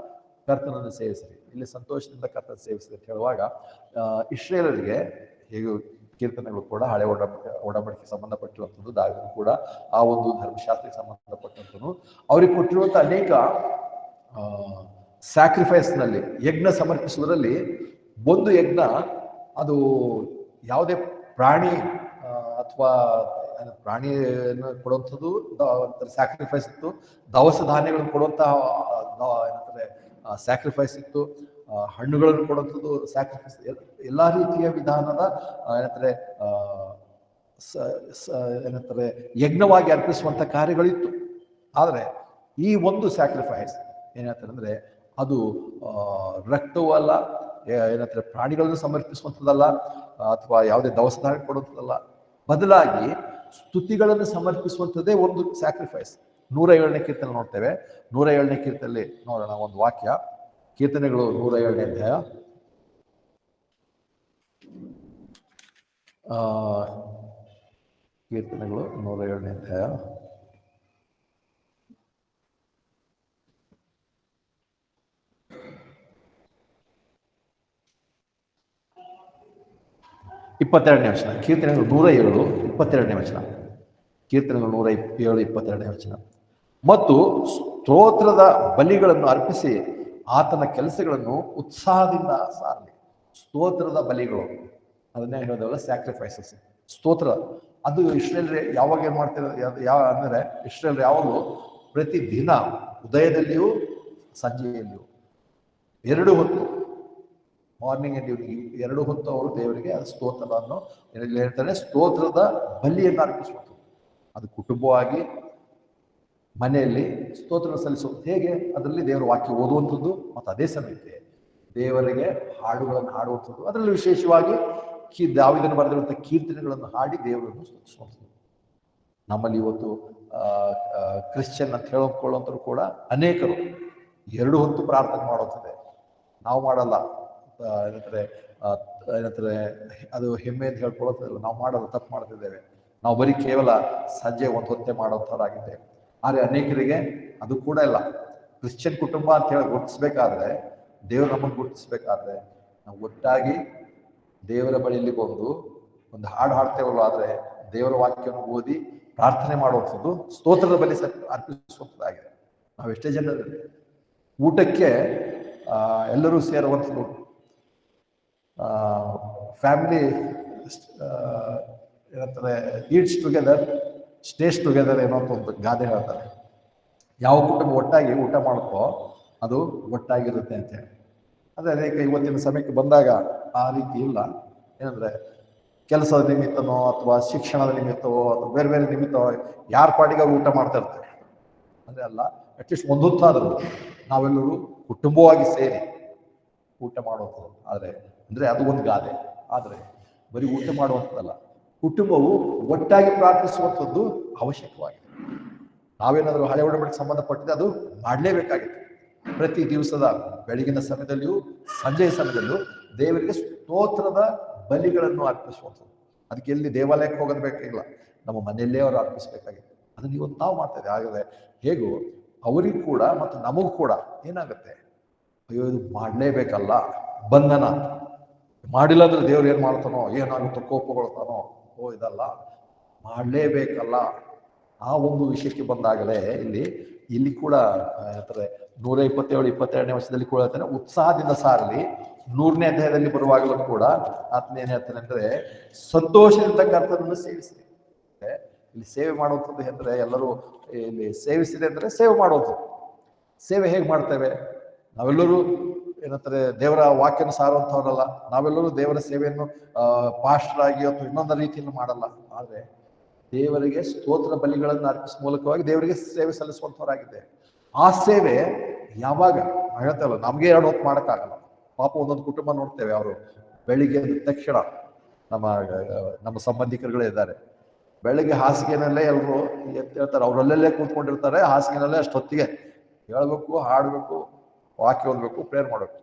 ಕರ್ತನನ್ನು ಸೇವಿಸಿರಿ. ಇಲ್ಲಿ ಸಂತೋಷದಿಂದ ಕರ್ತನ ಸೇವಿಸಿರಿ ಅಂತ ಹೇಳುವಾಗ ಇಸ್ರೇಲರಿಗೆ ಹೇಗೆ ಕೀರ್ತನೆಗಳು ಕೂಡ ಹಳೆ ಒಡಂಬಡಿಕೆ ಸಂಬಂಧಪಟ್ಟಿರುವಂಥದ್ದು, ದಾವಿದನು ಕೂಡ ಆ ಒಂದು ಧರ್ಮಶಾಸ್ತ್ರಕ್ಕೆ ಸಂಬಂಧಪಟ್ಟಂಥದ್ದು, ಅವ್ರಿಗೆ ಕೊಟ್ಟಿರುವಂಥ ಅನೇಕ ಸ್ಯಾಕ್ರಿಫೈಸ್ನಲ್ಲಿ ಯಜ್ಞ ಸಮರ್ಪಿಸುವುದರಲ್ಲಿ ಒಂದು ಯಜ್ಞ ಅದು ಯಾವುದೇ ಪ್ರಾಣಿ ಅಥವಾ ಪ್ರಾಣಿಯನ್ನು ಕೊಡುವಂಥದ್ದು ಸ್ಯಾಕ್ರಿಫೈಸ್ ಇತ್ತು, ದವಸ ಧಾನ್ಯಗಳನ್ನು ಕೊಡುವಂತಹ ಏನಂತಾರೆ ಸ್ಯಾಕ್ರಿಫೈಸ್ ಇತ್ತು, ಹಣ್ಣುಗಳನ್ನು ಕೊಡುವಂಥದ್ದು ಸ್ಯಾಕ್ರಿಫೈಸ್, ಎಲ್ಲ ರೀತಿಯ ವಿಧಾನದ ಏನಂತಾರೆ ಯಜ್ಞವಾಗಿ ಅರ್ಪಿಸುವಂಥ ಕಾರ್ಯಗಳಿತ್ತು. ಆದರೆ ಈ ಒಂದು ಸ್ಯಾಕ್ರಿಫೈಸ್ ಏನಾಗ್ತದೆ ಅಂದರೆ ಅದು ರಕ್ತವೂ ಅಲ್ಲ, ಏನಂತಾರೆ ಪ್ರಾಣಿಗಳನ್ನು ಸಮರ್ಪಿಸುವಂಥದ್ದಲ್ಲ, ಅಥವಾ ಯಾವುದೇ ದವಸ ಧಾನ್ಯ ಕೊಡುವಂಥದ್ದಲ್ಲ. ಬದಲಾಗಿ ಸ್ತುತಿಗಳನ್ನು ಸಮರ್ಪಿಸುವಂಥದ್ದೇ ಒಂದು ಸ್ಯಾಕ್ರಿಫೈಸ್. 107ನೇ ಕೀರ್ತನೆ ನೋಡ್ತೇವೆ. 107ನೇ ಕೀರ್ತನೆಯಲ್ಲಿ ನೋಡೋಣ ಒಂದು ವಾಕ್ಯ. ಕೀರ್ತನೆಗಳು 107ನೇ ಅಧ್ಯಾಯ, ಕೀರ್ತನೆಗಳು 107ನೇ ಅಧ್ಯಾಯ 22ನೇ ವಚನ. ಕೀರ್ತನೆಗಳು 107 22ನೇ ವಚನ. ಕೀರ್ತನೆಗಳು 107 22ನೇ ವಚನ. ಮತ್ತು ಸ್ತೋತ್ರದ ಬಲಿಗಳನ್ನು ಅರ್ಪಿಸಿ ಆತನ ಕೆಲಸಗಳನ್ನು ಉತ್ಸಾಹದಿಂದ ಸಾರಲಿ. ಸ್ತೋತ್ರದ ಬಲಿಗಳು, ಅದನ್ನೇ ಹೇಳೋದಲ್ಲ ಸ್ಯಾಕ್ರಿಫೈಸಸ್. ಸ್ತೋತ್ರ ಅದು ಇಸ್ರೇಲ್ ಯಾವಾಗ ಏನು ಮಾಡ್ತಾರೆ, ಅಂದರೆ ಇಸ್ರೇಲ್ ಯಾವಾಗಲೂ ಪ್ರತಿ ದಿನ ಉದಯದಲ್ಲಿಯೂ ಸಂಜೆಯಲ್ಲಿಯೂ 2 ಹೊತ್ತು, ಮಾರ್ನಿಂಗ್ ಆ್ಯಂಡ್ ಈವ್ನಿಂಗ್ 2 ಹೊತ್ತು ಅವರು ದೇವರಿಗೆ ಅದು ಸ್ತೋತ್ರವನ್ನು ಹೇಳ್ತಾರೆ, ಸ್ತೋತ್ರದ ಬಲಿಯನ್ನು ಅರ್ಪಿಸುವುದು. ಅದು ಕುಟುಂಬವಾಗಿ ಮನೆಯಲ್ಲಿ ಸ್ತೋತ್ರ ಸಲ್ಲಿಸೋದು. ಹೇಗೆ? ಅದರಲ್ಲಿ ದೇವರ ವಾಕ್ಯ ಓದುವಂಥದ್ದು ಮತ್ತು ಅದೇ ಸಮಯಕ್ಕೆ ದೇವರಿಗೆ ಹಾಡುಗಳನ್ನು ಹಾಡುವಂಥದ್ದು. ಅದರಲ್ಲಿ ವಿಶೇಷವಾಗಿ ದಾವೀದನು ಬರೆದಿರುವಂಥ ಕೀರ್ತನೆಗಳನ್ನು ಹಾಡಿ ದೇವರನ್ನು ಸ್ತುತಿಸುವಂಥದ್ದು. ನಮ್ಮಲ್ಲಿ ಇವತ್ತು ಕ್ರಿಶ್ಚಿಯನ್ ಅಂತ ಹೇಳಿಕೊಳ್ಳುವಂಥವ್ರು ಕೂಡ ಅನೇಕರು 2 ಹೊತ್ತು ಪ್ರಾರ್ಥನೆ ಮಾಡುತ್ತದೆ. ನಾವು ಮಾಡಲ್ಲ. ಏನಂತಾರೆ ಅದು ಹೆಮ್ಮೆ ಅಂತ ಹೇಳ್ಕೊಳ್ಳೋದಿಲ್ಲ. ನಾವು ಮಾಡಲ್ಲ, ತಪ್ಪು ಮಾಡ್ತಿದ್ದೇವೆ. ನಾವು ಬರೀ ಕೇವಲ ಸಂಜೆ 1 ಹೊತ್ತೇ ಮಾಡೋಂಥವ್ರಾಗಿದ್ದೇವೆ. ಆದರೆ ಅನೇಕರಿಗೆ ಅದು ಕೂಡ ಇಲ್ಲ. ಕ್ರಿಶ್ಚಿಯನ್ ಕುಟುಂಬ ಅಂತ ಹೇಳಿ ಗುರುತಿಸ್ಬೇಕಾದ್ರೆ, ದೇವರು ನಮ್ಮನ್ನು ಗುರುತಿಸ್ಬೇಕಾದ್ರೆ ನಾವು ಒಟ್ಟಾಗಿ ದೇವರ ಬಳಿಯಲ್ಲಿ ಬಂದು ಒಂದು ಹಾಡು ಹಾಡ್ತೇವಲ್ಲ, ಆದರೆ ದೇವರ ವಾಕ್ಯವನ್ನು ಓದಿ ಪ್ರಾರ್ಥನೆ ಮಾಡುವಂಥದ್ದು ಸ್ತೋತ್ರದ ಬಲಿ ಅರ್ಪಿಸುವಂಥದ್ದಾಗಿದೆ. ನಾವು ಎಷ್ಟೇ ಜನರಲ್ಲಿ ಊಟಕ್ಕೆ ಎಲ್ಲರೂ ಸೇರುವಂಥದ್ದು, ಫ್ಯಾಮಿಲಿ ಏನಂತಾರೆ ಈಟ್ಸ್ ಟುಗೆದರ್ ಸ್ಟೇಸ್ ಟುಗೆದರ್ ಏನೋ ಒಂದು ಗಾದೆ ಹೇಳ್ತಾರೆ. ಯಾವ ಕುಟುಂಬ ಒಟ್ಟಾಗಿ ಊಟ ಮಾಡುತ್ತೋ ಅದು ಒಟ್ಟಾಗಿರುತ್ತೆ ಅಂತೇಳಿ. ಆದರೆ ಅನೇಕ ಇವತ್ತಿನ ಸಮಯಕ್ಕೆ ಬಂದಾಗ ಆ ರೀತಿ ಇಲ್ಲ. ಏನಂದರೆ ಕೆಲಸದ ನಿಮಿತ್ತನೋ ಅಥವಾ ಶಿಕ್ಷಣದ ನಿಮಿತ್ತವೋ ಅಥವಾ ಬೇರೆ ಬೇರೆ ನಿಮಿತ್ತವೋ ಯಾರ ಪಾಡಿಗೆ ಊಟ ಮಾಡ್ತಾ ಇರ್ತಾರೆ. ಅಂದರೆ ಅಲ್ಲ, ಅಟ್ಲೀಸ್ಟ್ 1 ಹೊತ್ತಾದರೂ ನಾವೆಲ್ಲರೂ ಕುಟುಂಬವಾಗಿ ಸೇರಿ ಊಟ ಮಾಡುವಂಥದ್ದು. ಆದರೆ ಅಂದರೆ ಅದು ಒಂದು ಗಾದೆ. ಆದರೆ ಬರೀ ಊಟ ಮಾಡುವಂಥದ್ದಲ್ಲ, ಕುಟುಂಬವು ಒಟ್ಟಾಗಿ ಪ್ರಾರ್ಥಿಸುವಂಥದ್ದು ಅವಶ್ಯಕವಾಗಿದೆ. ನಾವೇನಾದರೂ ಹಳೆ ಒಡಂಬಡಿಕೆ ಸಂಬಂಧಪಟ್ಟಿದೆ ಅದು ಮಾಡಲೇಬೇಕಾಗಿದೆ. ಪ್ರತಿ ದಿವಸದ ಬೆಳಗಿನ ಸಮಯದಲ್ಲಿಯೂ ಸಂಜೆಯ ಸಮಯದಲ್ಲಿಯೂ ದೇವರಿಗೆ ಸ್ತೋತ್ರದ ಬಲಿಗಳನ್ನು ಅರ್ಪಿಸುವಂಥದ್ದು. ಅದಕ್ಕೆ ಎಲ್ಲಿ ದೇವಾಲಯಕ್ಕೆ ಹೋಗೋದು ಬೇಕಾಗಿಲ್ಲ, ನಮ್ಮ ಮನೆಯಲ್ಲೇ ಅವರು ಅರ್ಪಿಸಬೇಕಾಗಿದೆ. ಅದನ್ನು ಇವತ್ತು ನಾವು ಮಾಡ್ತೇವೆ. ಹಾಗಾದರೆ ಹೇಗೂ ಅವರಿಗೂ ಕೂಡ ಮತ್ತು ನಮಗೂ ಕೂಡ ಏನಾಗುತ್ತೆ, ಅಯ್ಯೋ ಇದು ಮಾಡಲೇಬೇಕಲ್ಲ, ಬಂಧನ. ಮಾಡಿಲ್ಲ ಅಂದ್ರೆ ದೇವ್ರು ಏನು ಮಾಡ್ತಾನೋ, ಏನಾಗುತ್ತೋ, ಕೋಪಗೊಳ್ತಾನೋ, ಇದಲ್ಲ, ಮಾಡಲೇಬೇಕಲ್ಲ. ಆ ಒಂದು ವಿಷಯಕ್ಕೆ ಬಂದಾಗಲೇ ಇಲ್ಲಿ ಕೂಡ ಹೇಳ್ತಾರೆ 127 22ನೇ ವರ್ಷದಲ್ಲಿ ಕೂಡ ಹೇಳ್ತಾನೆ, ಉತ್ಸಾಹದಿಂದ ಸಾರಲಿ. 100ನೇ ಅಧ್ಯಾಯದಲ್ಲಿ ಬರುವಾಗಲೂ ಕೂಡ ಆತನ ಏನ್ ಹೇಳ್ತಾನೆ ಅಂದ್ರೆ, ಸಂತೋಷದಿಂದ ಕರ್ತನನ್ನು ಸೇವಿಸಿ. ಇಲ್ಲಿ ಸೇವೆ ಮಾಡುವಂಥದ್ದು ಅಂದ್ರೆ ಎಲ್ಲರೂ ಇಲ್ಲಿ ಸೇವಿಸಿದೆ ಅಂದ್ರೆ ಸೇವೆ ಮಾಡುವಂಥದ್ದು. ಸೇವೆ ಹೇಗೆ ಮಾಡ್ತೇವೆ? ನಾವೆಲ್ಲರೂ ಏನಂತಾರೆ ದೇವರ ವಾಕ್ಯನ ಸಾರುವಂಥವ್ರಲ್ಲ. ನಾವೆಲ್ಲರೂ ದೇವರ ಸೇವೆಯನ್ನು ಪಾಸ್ಟರ್ ಆಗಿ ಅಥವಾ ಇನ್ನೊಂದು ರೀತಿಯಲ್ಲಿ ಮಾಡಲ್ಲ. ಆದರೆ ದೇವರಿಗೆ ಸ್ತೋತ್ರ ಬಲಿಗಳನ್ನು ಅರ್ಪಿಸುವ ಮೂಲಕವಾಗಿ ದೇವರಿಗೆ ಸೇವೆ ಸಲ್ಲಿಸುವಂಥವ್ರಾಗಿದೆ. ಆ ಸೇವೆ ಯಾವಾಗ ಹೇಳ್ತೇವಲ್ಲ, ನಮಗೆ 2 ಹೊತ್ತು ಮಾಡೋಕ್ಕಾಗಲ್ಲ. ಪಾಪ ಒಂದೊಂದು ಕುಟುಂಬ ನೋಡ್ತೇವೆ, ಅವರು ಬೆಳಿಗ್ಗೆ ತಕ್ಷಣ ನಮ್ಮ ಸಂಬಂಧಿಕರುಗಳೇ ಇದ್ದಾರೆ, ಬೆಳಗ್ಗೆ ಹಾಸಿಗೆನಲ್ಲೇ ಎಲ್ಲರೂ ಹೇಳ್ತಾರೆ, ಅವರಲ್ಲೇ ಕೂತ್ಕೊಂಡಿರ್ತಾರೆ. ಹಾಸಿಗೆನಲ್ಲೇ ಅಷ್ಟೊತ್ತಿಗೆ ಹೇಳ್ಬೇಕು, ಹಾಡಬೇಕು, ವಾಕ್ಯ ಓದಬೇಕು, ಪ್ರೇಯರ್ ಮಾಡಬೇಕು.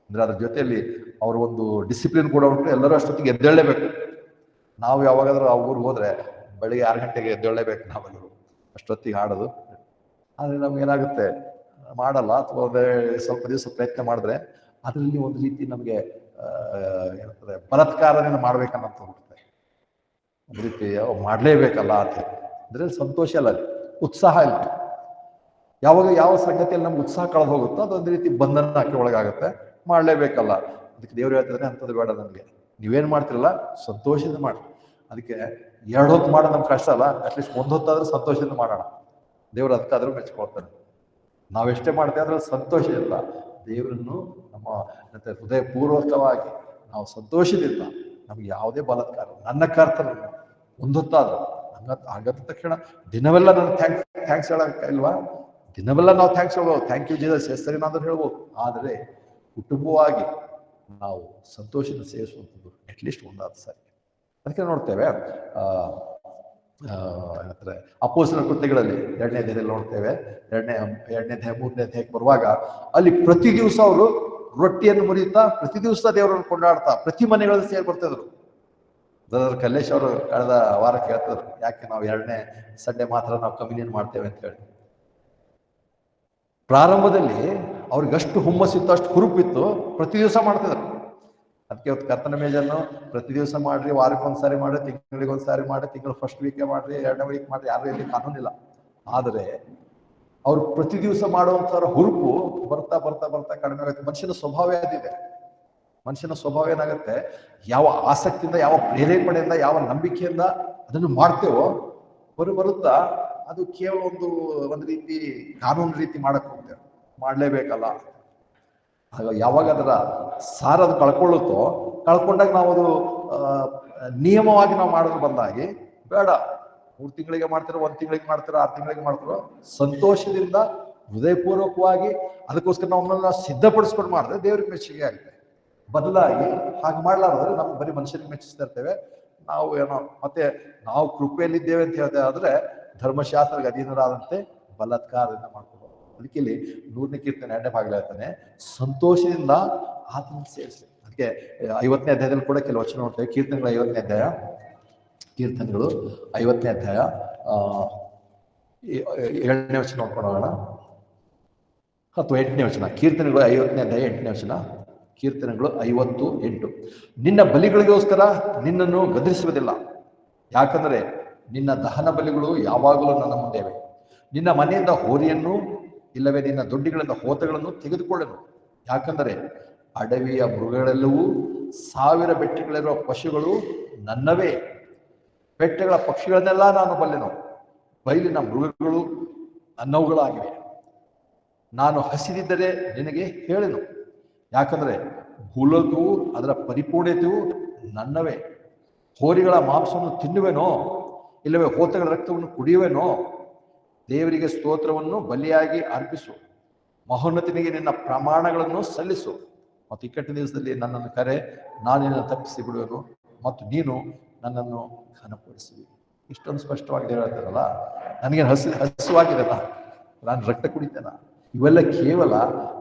ಅಂದ್ರೆ ಅದ್ರ ಜೊತೆಯಲ್ಲಿ ಅವ್ರ ಒಂದು ಡಿಸಿಪ್ಲಿನ್ ಕೂಡ ಉಂಟು. ಎಲ್ಲರೂ ಅಷ್ಟೊತ್ತಿಗೆ ಎದ್ದೇಳಲೇಬೇಕು. ನಾವು ಯಾವಾಗಾದ್ರೂ ಆ ಊರಿಗೆ ಹೋದ್ರೆ ಬೆಳಿಗ್ಗೆ 6 ಗಂಟೆಗೆ ಎದ್ದೇಳಲೇಬೇಕು ನಾವೆಲ್ಲರೂ, ಅಷ್ಟೊತ್ತಿಗೆ ಹಾಡೋದು. ಆದರೆ ನಮ್ಗೇನಾಗುತ್ತೆ, ಮಾಡಲ್ಲ, ಅಥವಾ ಸ್ವಲ್ಪ ದಿವಸ ಪ್ರಯತ್ನ ಮಾಡಿದ್ರೆ ಅದರಲ್ಲಿ ಒಂದು ರೀತಿ ನಮಗೆ ಏನಂತಾರೆ ಬಲಾತ್ಕಾರದಿಂದ ಮಾಡ್ಬೇಕನ್ನಂತ ಹುಡುತ್ತೆ. ಒಂದು ರೀತಿ ಮಾಡಲೇಬೇಕಲ್ಲ ಅಂತ ಅದ್ರಲ್ಲಿ ಸಂತೋಷ ಇಲ್ಲ, ಉತ್ಸಾಹ ಇಲ್ಲ. ಯಾವಾಗ ಯಾವ ಸಂಗತಿಯಲ್ಲಿ ನಮ್ಗೆ ಉತ್ಸಾಹ ಕಳೆದು ಹೋಗುತ್ತೋ ಅದೊಂದು ರೀತಿ ಬಂಧನಕ್ಕೆ ಒಳಗಾಗುತ್ತೆ. ಮಾಡಲೇಬೇಕಲ್ಲ. ಅದಕ್ಕೆ ದೇವ್ರು ಹೇಳ್ತಿದ್ರೆ ಅಂಥದ್ದು ಬೇಡ ನನಗೆ, ನೀವೇನು ಮಾಡ್ತಿರಲ್ಲ ಸಂತೋಷದಿಂದ ಮಾಡಿ. ಅದಕ್ಕೆ 2 ಹೊತ್ತು ಮಾಡೋದು ನಮ್ಗೆ ಕಷ್ಟ ಅಲ್ಲ, ಅಟ್ಲೀಸ್ಟ್ 1 ಹೊತ್ತಾದ್ರೂ ಸಂತೋಷದಿಂದ ಮಾಡೋಣ. ದೇವ್ರು ಅದಕ್ಕಾದ್ರೂ ಮೆಚ್ಕೊಳ್ತಾನೆ. ನಾವೆಷ್ಟೇ ಮಾಡ್ತೇವೆ ಅದ್ರಲ್ಲಿ ಸಂತೋಷ ಇಲ್ಲ. ದೇವರನ್ನು ನಮ್ಮ ಹೃದಯಪೂರ್ವಕವಾಗಿ ನಾವು ಸಂತೋಷದಿಂದ, ನಮ್ಗೆ ಯಾವುದೇ ಬಲಾತ್ಕಾರ, ನನ್ನ ಕರ್ತನನ್ನು 1 ಹೊತ್ತಾದ್ರು ಹಾಗಂದ ತಕ್ಷಣ ದಿನವೆಲ್ಲ ನಾನು ಥ್ಯಾಂಕ್ಸ್ ಹೇಳಕ್ಕ ಇಲ್ವಾ? ದಿನವೆಲ್ಲ ನಾವು ಥ್ಯಾಂಕ್ಸ್ ಹೇಳ್ಬೋದು, ಥ್ಯಾಂಕ್ ಯು ಜೀಸಸ್ ಹೆಸರಿನಾದ್ರೂ ಹೇಳ್ಬೋದು. ಆದರೆ ಕುಟುಂಬವಾಗಿ ನಾವು ಸಂತೋಷದಿಂದ ಸೇವಿಸುವಂಥದ್ದು ಅಟ್ಲೀಸ್ಟ್ ಒಂದಾದ ಸಾರಿ. ಅದಕ್ಕೆ ನೋಡ್ತೇವೆ ಏನಂತಾರೆ ಅಪೊಸ್ತಲರ ಕೃತ್ಯಗಳಲ್ಲಿ 2ನೇ ಅಧ್ಯಾಯದಲ್ಲಿ ನೋಡ್ತೇವೆ. 2ನೇ ಅಧ್ಯಾಯ 3ನೇ ಅಧ್ಯಾಯಕ್ಕೆ ಬರುವಾಗ ಅಲ್ಲಿ ಪ್ರತಿ ದಿವಸ ಅವರು ರೊಟ್ಟಿಯನ್ನು ಮುರಿಯುತ್ತಾ ಪ್ರತಿ ದಿವಸ ದೇವರನ್ನು ಕೊಂಡಾಡ್ತಾ ಪ್ರತಿ ಮನೆಗಳಲ್ಲಿ ಸೇರಿ ಬರ್ತಿದ್ರು. ಬ್ರದರ್ ಕಲ್ಲೇಶ್ ಅವರು ಕಳೆದ ವಾರ ಕೇಳ್ತಿದ್ರು, ಯಾಕೆ ನಾವು 2ನೇ ಸಂಡೆ ಮಾತ್ರ ನಾವು ಕಮ್ಯುನಿಯನ್ ಮಾಡ್ತೇವೆ ಅಂತ ಹೇಳಿ. ಪ್ರಾರಂಭದಲ್ಲಿ ಅವ್ರಿಗೆ ಅಷ್ಟು ಹುಮ್ಮಸ್ಸಿತ್ತು, ಅಷ್ಟು ಹುರುಪಿತ್ತು, ಪ್ರತಿ ದಿವಸ ಮಾಡ್ತಿದ್ರು. ಅದಕ್ಕೆ ಇವತ್ತು ಕರ್ತನ ಮೇಜನ್ನು ಪ್ರತಿ ದಿವಸ ಮಾಡ್ರಿ, ವಾರಕ್ಕೆ ಒಂದ್ಸಾರಿ ಮಾಡ್ರಿ, ತಿಂಗಳಿಗೆ ಒಂದ್ಸಾರಿ ಮಾಡ್ರಿ, ತಿಂಗಳು ಫಸ್ಟ್ ವೀಕೆ ಮಾಡ್ರಿ, 2ನೇ ವೀಕ್ ಮಾಡ್ರಿ, ಯಾರು ಇಲ್ಲಿ ಕಾನೂನಿಲ್ಲ. ಆದರೆ ಅವ್ರು ಪ್ರತಿ ದಿವಸ ಮಾಡುವಂಥ ಹುರುಪು ಬರ್ತಾ ಬರ್ತಾ ಬರ್ತಾ ಕಡಿಮೆ ಆಗುತ್ತೆ. ಮನುಷ್ಯನ ಸ್ವಭಾವ ಅದಿದೆ. ಮನುಷ್ಯನ ಸ್ವಭಾವ ಏನಾಗುತ್ತೆ, ಯಾವ ಆಸಕ್ತಿಯಿಂದ, ಯಾವ ಪ್ರೇರೇಪಣೆಯಿಂದ, ಯಾವ ನಂಬಿಕೆಯಿಂದ ಅದನ್ನು ಮಾಡ್ತೇವೋ ಬರುತ್ತಾ ಅದು ಕೇವಲ ಒಂದು ರೀತಿ ಕಾನೂನು ರೀತಿ ಮಾಡಕ್ ಹೋಗ್ತೇವೆ, ಮಾಡ್ಲೇಬೇಕಲ್ಲ. ಆಗ ಯಾವಾಗ ಅದರ ಸಾರ ಅದು ಕಳ್ಕೊಂಡಾಗ ನಾವು ಅದು ನಿಯಮವಾಗಿ ನಾವು ಮಾಡೋದು ಬಂದಾಗಿ ಬೇಡ, 3 ತಿಂಗಳಿಗೆ ಮಾಡ್ತಿರೋ, 1 ತಿಂಗಳಿಗೆ ಮಾಡ್ತಿರೋ, 6 ತಿಂಗಳಿಗೆ ಮಾಡ್ತಿರೋ, ಸಂತೋಷದಿಂದ ಹೃದಯಪೂರ್ವಕವಾಗಿ ಅದಕ್ಕೋಸ್ಕರ ನಾವು ಸಿದ್ಧಪಡಿಸ್ಕೊಂಡು ಮಾಡಿದ್ರೆ ದೇವ್ರಿಗೆ ಮೆಚ್ಚುಗೆ ಆಗುತ್ತೆ. ಬದಲಾಗಿ ಹಾಗೆ ಮಾಡ್ಲಾರ್ದ್ರೆ ನಮ್ಗೆ ಬರೀ ಮನುಷ್ಯರಿಗೆ ಮೆಚ್ಚಿಸ್ತಾ ಇರ್ತೇವೆ. ನಾವು ಏನೋ ಮತ್ತೆ ನಾವು ಕೃಪೆಯಲ್ಲಿದ್ದೇವೆ ಅಂತ ಹೇಳ್ತೇವೆ, ಆದ್ರೆ ಧರ್ಮಶಾಸ್ತ್ರಕ್ಕೆ ಅಧೀನರಾದಂತೆ ಬಲಾತ್ಕಾರದಿಂದ ಮಾಡ್ಕೋಬಹುದು. ಅದಕ್ಕೆ ಇಲ್ಲಿ 100ನೇ ಕೀರ್ತನೆ 2ನೇ ಭಾಗ ಹೇಳ್ತಾನೆ, ಸಂತೋಷದಿಂದ ಆತನ ಸೇರಿಸಿ. ಅದಕ್ಕೆ 50ನೇ ಅಧ್ಯಾಯದಲ್ಲಿ ಕೂಡ ಕೆಲವು ವಚನ ನೋಡ್ತೇವೆ. ಕೀರ್ತನೆಗಳು 50ನೇ ಅಧ್ಯಾಯ 7ನೇ ವಚನ ನೋಡ್ಕೊಂಡು ಹೋಗೋಣ, ಅಥವಾ 8ನೇ ವಚನ. ಕೀರ್ತನೆಗಳು 50ನೇ ಅಧ್ಯಾಯ 8ನೇ ವಚನ. ಕೀರ್ತನೆಗಳು 58. ನಿನ್ನ ಬಲಿಗಳಿಗೋಸ್ಕರ ನಿನ್ನನ್ನು ಗದರಿಸುವುದಿಲ್ಲ, ಯಾಕಂದರೆ ನಿನ್ನ ದಹನ ಬಲಿಗಳು ಯಾವಾಗಲೂ ನನ್ನ ಮುಂದೆ ಇವೆ. ನಿನ್ನ ಮನೆಯಿಂದ ಹೋರಿಯನ್ನು ಇಲ್ಲವೇ ನಿನ್ನ ದೊಡ್ಡಿಗಳಿಂದ ಹೋತಗಳನ್ನು ತೆಗೆದುಕೊಳ್ಳೆನು, ಯಾಕಂದರೆ ಅಡವಿಯ ಮೃಗಗಳೆಲ್ಲವೂ 1000 ಬೆಟ್ಟಗಳಿರುವ ಪಶುಗಳು ನನ್ನವೇ. ಬೆಟ್ಟಗಳ ಪಕ್ಷಿಗಳನ್ನೆಲ್ಲ ನಾನು ಬಲ್ಲೆನು, ಬಯಲಿನ ಮೃಗಗಳು ನನ್ನವುಗಳಾಗಿವೆ. ನಾನು ಹಸಿದಿದ್ದರೆ ನಿನಗೆ ಹೇಳೆನು, ಯಾಕಂದರೆ ಭೂಲೋಕವು ಅದರ ಪರಿಪೂರ್ಣತೆಯು ನನ್ನವೇ. ಹೋರಿಗಳ ಮಾಂಸವನ್ನು ತಿನ್ನುವೆನೋ, ಇಲ್ಲವೇ ಹೋತಗಳ ರಕ್ತವನ್ನು ಕುಡಿಯುವೆನೋ? ದೇವರಿಗೆ ಸ್ತೋತ್ರವನ್ನು ಬಲಿಯಾಗಿ ಅರ್ಪಿಸು, ಮಹೋನ್ನತನಿಗೆ ನಿನ್ನ ಪ್ರಮಾಣಗಳನ್ನು ಸಲ್ಲಿಸು. ಮತ್ತು ಇಕ್ಕಟ್ಟಿನ ದಿವಸದಲ್ಲಿ ನನ್ನನ್ನು ಕರೆ, ನಾನು ನಿನ್ನನ್ನು ತಪ್ಪಿಸಿ ಬಿಡುವೆನು, ಮತ್ತು ನೀನು ನನ್ನನ್ನು ಘನಪಡಿಸುವಿ. ಇಷ್ಟೊಂದು ಸ್ಪಷ್ಟವಾಗಿ ಹೇಳ್ತಾರಲ್ಲ, ನನಗೆ ಹಸುವಾಗಿದೆಲ್ಲ, ನಾನು ರಕ್ತ ಕುಡಿತೇನ, ಇವೆಲ್ಲ ಕೇವಲ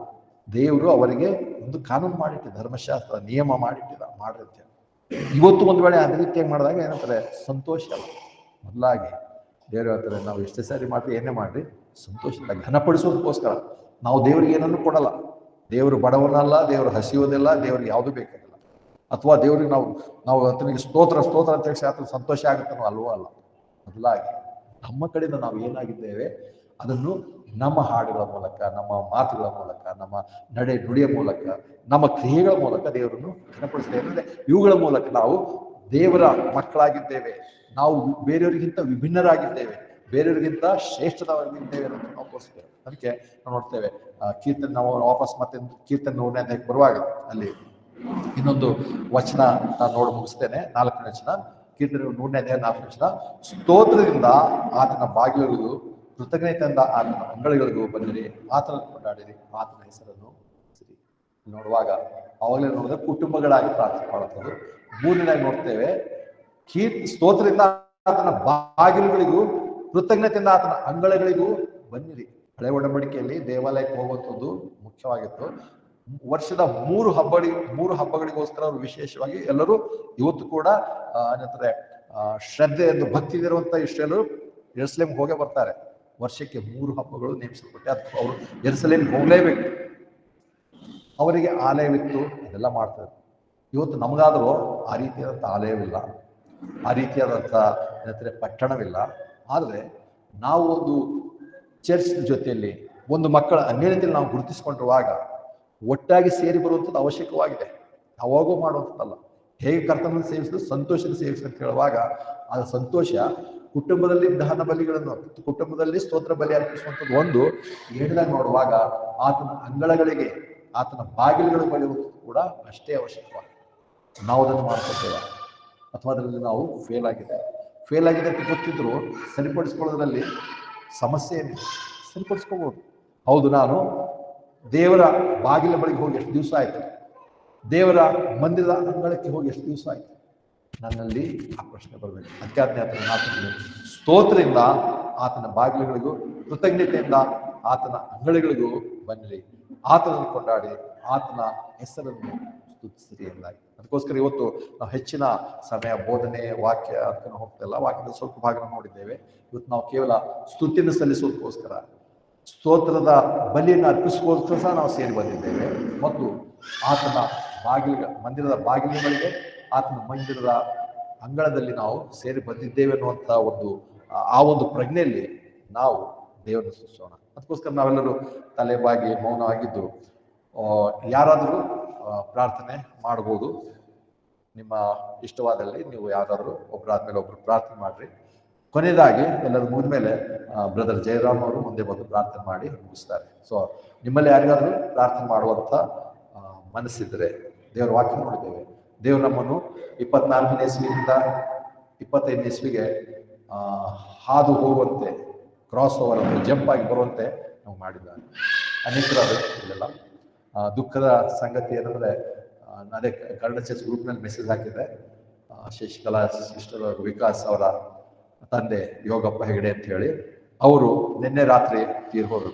ದೇವರು ಅವರಿಗೆ ಒಂದು ಕಾನೂನು ಮಾಡಿಟ್ಟಿದ್ದ, ಧರ್ಮಶಾಸ್ತ್ರ ನಿಯಮ ಮಾಡಿಟ್ಟಿದ್ದ, ಮಾಡಿರ್ತೇವೆ. ಇವತ್ತು ಒಂದು ವೇಳೆ ಅದೇ ರೀತಿಯಾಗಿ ಮಾಡಿದಾಗ ಏನಂತಾರೆ, ಸಂತೋಷ ಅಲ್ಲ. ಬದಲಾಗಿ ದೇವರು ಹೇಳ್ತಾರೆ, ನಾವು ಎಷ್ಟೇ ಸಾರಿ ಮಾಡ್ರಿ, ಏನೇ ಮಾಡ್ರಿ, ಸಂತೋಷದಿಂದ ಘನಪಡಿಸೋದಕ್ಕೋಸ್ಕರ. ನಾವು ದೇವರಿಗೆ ಏನನ್ನು ಕೊಡಲ್ಲ, ದೇವರು ಬಡವನಲ್ಲ, ದೇವರು ಹಸಿಯೋದಿಲ್ಲ, ದೇವ್ರಿಗೆ ಯಾವುದು ಬೇಕಾಗಿಲ್ಲ. ಅಥವಾ ದೇವ್ರಿಗೆ ನಾವು ಆತನಿಗೆ ಸ್ತೋತ್ರ ಅಂತ ಹೇಳಿ ಆತನ ಸಂತೋಷ ಆಗುತ್ತನೋ ಅಲ್ವೋ ಅಲ್ಲ. ಬದಲಾಗಿ ನಮ್ಮ ಕಡೆಯಿಂದ ನಾವು ಏನಾಗಿದ್ದೇವೆ ಅದನ್ನು ನಮ್ಮ ಹಾಡುಗಳ ಮೂಲಕ, ನಮ್ಮ ಮಾತುಗಳ ಮೂಲಕ, ನಮ್ಮ ನುಡಿಯ ಮೂಲಕ, ನಮ್ಮ ಕ್ರಿಯೆಗಳ ಮೂಲಕ ದೇವರನ್ನು ಘನಪಡಿಸ್ತೇವೆ. ಅಂದರೆ ಇವುಗಳ ಮೂಲಕ ನಾವು ದೇವರ ಮಕ್ಕಳಾಗಿದ್ದೇವೆ, ನಾವು ಬೇರೆಯವರಿಗಿಂತ ವಿಭಿನ್ನರಾಗಿದ್ದೇವೆ, ಬೇರೆಯವರಿಗಿಂತ ಶ್ರೇಷ್ಠವಾಗಿದ್ದೇವೆ ಅಂತ ನಾವು ತೋರಿಸ್ತೇವೆ. ಅದಕ್ಕೆ ನಾವು ನೋಡ್ತೇವೆ ಕೀರ್ತನೆ, ನಾವು ವಾಪಸ್ ಮತ್ತೆ ಕೀರ್ತನೆ 1ನೇ ಅಧ್ಯಾಯಕ್ಕೆ ಬರುವಾಗ ಅಲ್ಲಿ ಇನ್ನೊಂದು ವಚನ ನಾನು ನೋಡಿ ಮುಗಿಸ್ತೇನೆ. 4ನೇ ವಚನ, ಕೀರ್ತನೆ 1ನೇ ಅಧ್ಯಾಯ 4ನೇ ವಚನ. ಸ್ತೋತ್ರದಿಂದ ಆತನ ಬಾಗಿಲುಗಳಿಗೂ ಕೃತಜ್ಞತೆಯಿಂದ ಆತನ ಅಂಗಳಿಗಳಿಗೂ ಬಂದಿರಿ, ಆತನನ್ನು ಕೊಂಡಾಡಿರಿ, ಆತನ ಹೆಸರನ್ನು ಸಿರಿ. ನೋಡುವಾಗ ಅವಾಗಲೇ ನೋಡಿದ್ರೆ ಕುಟುಂಬಗಳಾಗಿ ಪ್ರಾರ್ಥನೆ ಮಾಡುತ್ತದೆ. 3ನೇದಾಗಿ ನೋಡ್ತೇವೆ, ಸ್ತೋತ್ರದಿಂದ ಆತನ ಬಾಗಿಲುಗಳಿಗೂ ಕೃತಜ್ಞತೆಯಿಂದ ಆತನ ಅಂಗಳಗಳಿಗೂ ಬನ್ನಿರಿ. ಹಳೆ ಒಡಂಬಡಿಕೆಯಲ್ಲಿ ದೇವಾಲಯಕ್ಕೆ ಹೋಗುವಂಥದ್ದು ಮುಖ್ಯವಾಗಿತ್ತು. ವರ್ಷದ 3 ಹಬ್ಬಗಳಿಗೋಸ್ಕರ ಅವರು ವಿಶೇಷವಾಗಿ ಎಲ್ಲರೂ ಇವತ್ತು ಕೂಡ ಏನಂತಾರೆ ಶ್ರದ್ಧೆಯನ್ನು ಭಕ್ತಿ ಇರುವಂತ ಇಷ್ಟೆಲ್ಲರೂ ಯೆರೂಸಲೇಮ್ಗೆ ಹೋಗೇ ಬರ್ತಾರೆ. ವರ್ಷಕ್ಕೆ 3 ಹಬ್ಬಗಳು ನೇಮಿಸಲ್ಪಟ್ಟೆ. ಅದು ಅವರು ಯೆರೂಸಲೇಮ್ಗೆ ಹೋಗಲೇಬೇಕು. ಅವರಿಗೆ ಆಲಯವಿತ್ತು, ಅದೆಲ್ಲ ಮಾಡ್ತಾರೆ. ಇವತ್ತು ನಮಗಾದರೂ ಆ ರೀತಿಯಾದಂಥ ಆಲಯವಿಲ್ಲ, ಆ ರೀತಿಯಾದಂಥ ಏನಂತಾರೆ ಪಟ್ಟಣವಿಲ್ಲ. ಆದರೆ ನಾವು ಒಂದು ಚರ್ಚ್ ಜೊತೆಯಲ್ಲಿ ಒಂದು ಮಕ್ಕಳ ಅನ್ಯತೆಯಲ್ಲಿ ನಾವು ಗುರುತಿಸಿಕೊಂಡಿರುವಾಗ ಒಟ್ಟಾಗಿ ಸೇರಿ ಬರುವಂಥದ್ದು ಅವಶ್ಯಕವಾಗಿದೆ. ಯಾವಾಗೂ ಮಾಡುವಂಥದ್ದಲ್ಲ. ಹೇಗೆ ಕರ್ತನನ್ನು ಸೇವಿಸಿದ್ರು ಸಂತೋಷದ ಸೇವಿಸಿ ಅಂತ ಹೇಳುವಾಗ ಆ ಸಂತೋಷ ಕುಟುಂಬದಲ್ಲಿ ದಹನ ಬಲಿಗಳನ್ನು, ಕುಟುಂಬದಲ್ಲಿ ಸ್ತೋತ್ರ ಬಲಿ ಅರ್ಪಿಸುವಂಥದ್ದು ಒಂದು. ಎರಡದಾಗ ನೋಡುವಾಗ ಆತನ ಅಂಗಳಗಳಿಗೆ, ಆತನ ಬಾಗಿಲುಗಳು ಬಳಿಯುವುದು ಕೂಡ ಅಷ್ಟೇ ಅವಶ್ಯಕವಾಗಿದೆ. ನಾವು ಅದನ್ನು ಮಾಡ್ಕೊತೇವೆ ಅಥವಾ ಅದರಲ್ಲಿ ನಾವು ಫೇಲ್ ಆಗಿದೆ ಅಂತ ಗೊತ್ತಿದ್ರು ಸರಿಪಡಿಸ್ಕೊಳ್ಳೋದ್ರಲ್ಲಿ ಸಮಸ್ಯೆ ಏನಿದೆ. ಸರಿಪಡಿಸ್ಕೋಬಹುದು. ಹೌದು, ನಾನು ದೇವರ ಬಾಗಿಲ ಬಳಿಗೆ ಹೋಗಿ ಎಷ್ಟು ದಿವಸ ಆಯ್ತು, ದೇವರ ಮಂದಿರದ ಅಂಗಳಕ್ಕೆ ಹೋಗಿ ಎಷ್ಟು ದಿವಸ ಆಯ್ತು, ನನ್ನಲ್ಲಿ ಆ ಪ್ರಶ್ನೆ ಬರಬೇಕು. ಅದಕ್ಕೆ ಆತನ ಮಾತನ್ನು ಸ್ತೋತ್ರದಿಂದ ಆತನ ಬಾಗಿಲುಗಳಿಗೂ, ಕೃತಜ್ಞತೆಯಿಂದ ಆತನ ಅಂಗಳಗಳಿಗೂ ಬನ್ನಿರಿ, ಆತನನ್ನು ಕೊಂಡಾಡಿ ಆತನ ಹೆಸರನ್ನು ಸ್ತುತಿಸಿರಿ ಎಂದಾಗಿ. ಅದಕ್ಕೋಸ್ಕರ ಇವತ್ತು ನಾವು ಹೆಚ್ಚಿನ ಸಮಯ ಬೋಧನೆ ವಾಕ್ಯ ಅಂತ ಹೋಗ್ತಾ ಇಲ್ಲ, ವಾಕ್ಯದ ಸ್ವಲ್ಪ ಭಾಗ ನೋಡಿದ್ದೇವೆ. ಇವತ್ತು ನಾವು ಕೇವಲ ಸ್ತುತಿಯನ್ನು ಸಲ್ಲಿಸೋದಕ್ಕೋಸ್ಕರ, ಸ್ತೋತ್ರದ ಬಲಿಯನ್ನು ಅರ್ಪಿಸೋದಕ್ಕೋಸ್ಕರ ಸಹ ನಾವು ಸೇರಿ ಬಂದಿದ್ದೇವೆ. ಮತ್ತು ಆತನ ಮಂದಿರದ ಬಾಗಿಲುಗಳಿಗೆ, ಆತನ ಮಂದಿರದ ಅಂಗಳದಲ್ಲಿ ನಾವು ಸೇರಿ ಬಂದಿದ್ದೇವೆ ಅನ್ನುವಂಥ ಒಂದು ಪ್ರಜ್ಞೆಯಲ್ಲಿ ನಾವು ದೇವರನ್ನು ಸ್ತುತಿಸೋಣ. ಅದಕ್ಕೋಸ್ಕರ ನಾವೆಲ್ಲರೂ ತಲೆಬಾಗಿ ಮೌನವಾಗಿದ್ದು, ಯಾರಾದರೂ ಪ್ರಾರ್ಥನೆ ಮಾಡ್ಬೋದು. ನಿಮ್ಮ ಇಷ್ಟವಾದಲ್ಲಿ ನೀವು ಯಾರಾದರೂ ಒಬ್ಬರಾದ್ಮೇಲೆ ಒಬ್ರು ಪ್ರಾರ್ಥನೆ ಮಾಡ್ರಿ. ಕೊನೆಯದಾಗಿ ಎಲ್ಲರೂ ಮುಗಿದ್ಮೇಲೆ ಬ್ರದರ್ ಜಯರಾಮ್ ಅವರು ಮುಂದೆ ಬಂದು ಪ್ರಾರ್ಥನೆ ಮಾಡಿ ಮುಗಿಸ್ತಾರೆ. ಸೊ ನಿಮ್ಮಲ್ಲಿ ಯಾರಿಗಾದರೂ ಪ್ರಾರ್ಥನೆ ಮಾಡುವಂಥ ಮನಸ್ಸಿದ್ರೆ, ದೇವರ ವಾಕ್ಯ ನೋಡಿದ್ದೇವೆ, ದೇವರು ನಮ್ಮನ್ನು 24ನೇ ಇಸ್ವಿಯಿಂದ 25ನೇ ಇಸ್ವಿಗೆ ಹಾದು ಹೋಗುವಂತೆ, ಕ್ರಾಸ್ ಓವರ್ ಅಂದರೆ ಜಂಪ್ ಆಗಿ ಬರುವಂತೆ ನಾವು ಮಾಡಿದ್ದಾರೆ. ಅನೇಕರಾದ ಇಲ್ಲೆಲ್ಲ ದುಃಖದ ಸಂಗತಿ ಏನಂದರೆ, ಅದೇ ಕನ್ನಡ ಚರ್ಚ್ ಗ್ರೂಪ್ನಲ್ಲಿ ಮೆಸೇಜ್ ಹಾಕಿದೆ. ಶಶಿಕಲಾ ಸಿಸ್ಟರ್ ವಿಕಾಸ್ ಅವರ ತಂದೆ ಯೋಗಪ್ಪ ಹೆಗಡೆ ಅಂತ ಹೇಳಿ, ಅವರು ನಿನ್ನೆ ರಾತ್ರಿ ತೀರ್ಹೋದ್ರು.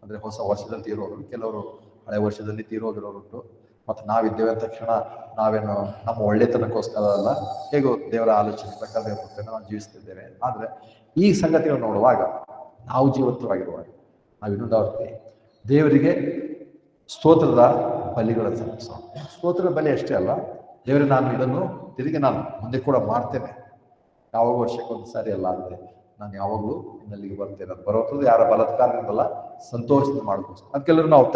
ಅಂದರೆ ಹೊಸ ವರ್ಷದಲ್ಲಿ ತೀರ್ಹೋದ್ರು. ಕೆಲವರು ಹಳೆ ವರ್ಷದಲ್ಲಿ ತೀರ್ಹೋಗಿರೋರುಂಟು. ಮತ್ತು ನಾವಿದ್ದೇವೆ ಅಂದ ತಕ್ಷಣ ನಾವೇನು ನಮ್ಮ ಒಳ್ಳೆತನಕ್ಕೋಸ್ಕರ ಅಲ್ಲ, ಹೇಗೋ ದೇವರ ಆಲೋಚನೆ ಪ್ರಕಾರ ನಾವು ಜೀವಿಸ್ತಿದ್ದೇವೆ. ಆದರೆ ಈ ಸಂಗತಿಗಳು ನೋಡುವಾಗ, ನಾವು ಜೀವಂತವಾಗಿರುವಾಗ ನಾವು ಇನ್ನೊಂದು ದೇವರಿಗೆ ಸ್ತೋತ್ರದ ಬಲಿಗಳನ್ನು ಸಮರ್ಪಿಸೋಣ. ಸ್ತೋತ್ರದ ಬಲಿ ಅಷ್ಟೇ ಅಲ್ಲ, ದೇವರೇ ನಾನು ಇದನ್ನು ತಿರುಗಿ ನಾನು ಮುಂದೆ ಕೂಡ ಮಾಡ್ತೇನೆ, ಯಾವಾಗ ವರ್ಷಕ್ಕೊಂದು ಸಾರಿ ಅಲ್ಲ, ಅಂದರೆ ನಾನು ಯಾವಾಗಲೂ ಇನ್ನಲ್ಲಿಗೆ ಬರ್ತೇನೆ. ಅದು ಬರೋದು ಯಾರ ಬಲಾತ್ಕಾರದಿಂದಲ್ಲ, ಸಂತೋಷದಿಂದ ಮಾಡ್ಬೋದು. ಅದಕ್ಕೆಲ್ಲರೂ ನಾವು